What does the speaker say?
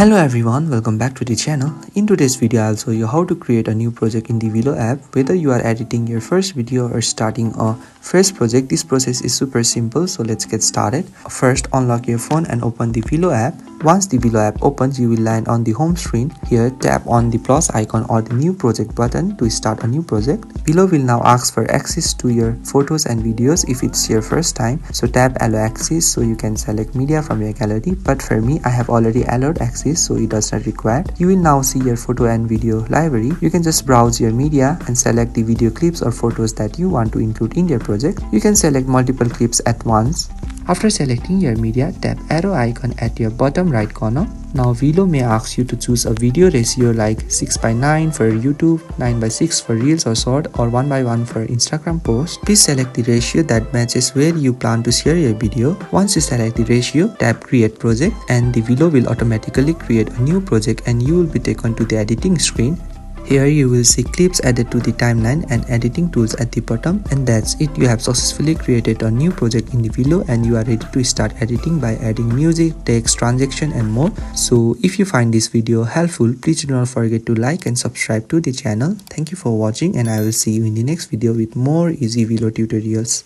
Hello everyone, welcome back to the channel. In today's video, I'll show you how to create a new project in the VLLO app. Whether you are editing your first video or starting a fresh project, this process is super simple, so let's get started. First, unlock your phone and open the VLLO app. Once the VLLO app opens, you will land on the home screen. Here, tap on the plus icon or the new project button to start a new project. VLLO will now ask for access to your photos and videos if it's your first time. So tap allow access so you can select media from your gallery. But for me, I have already allowed access, so it does not require. You will now see your photo and video library. You can just browse your media and select the video clips or photos that you want to include in your project. You can select multiple clips at once. After selecting your media, tap arrow icon at your bottom right corner. Now VLLO may ask you to choose a video ratio like 6:9 for YouTube, 9:6 for Reels or Short, or 1:1 for Instagram post. Please select the ratio that matches where you plan to share your video. Once you select the ratio, tap create project and the VLLO will automatically create a new project and you will be taken to the editing screen. Here you will see clips added to the timeline and editing tools at the bottom, and that's it. You have successfully created a new project in the VLLO and you are ready to start editing by adding music, text, transaction and more. So if you find this video helpful, please do not forget to like and subscribe to the channel. Thank you for watching and I will see you in the next video with more easy VLLO tutorials.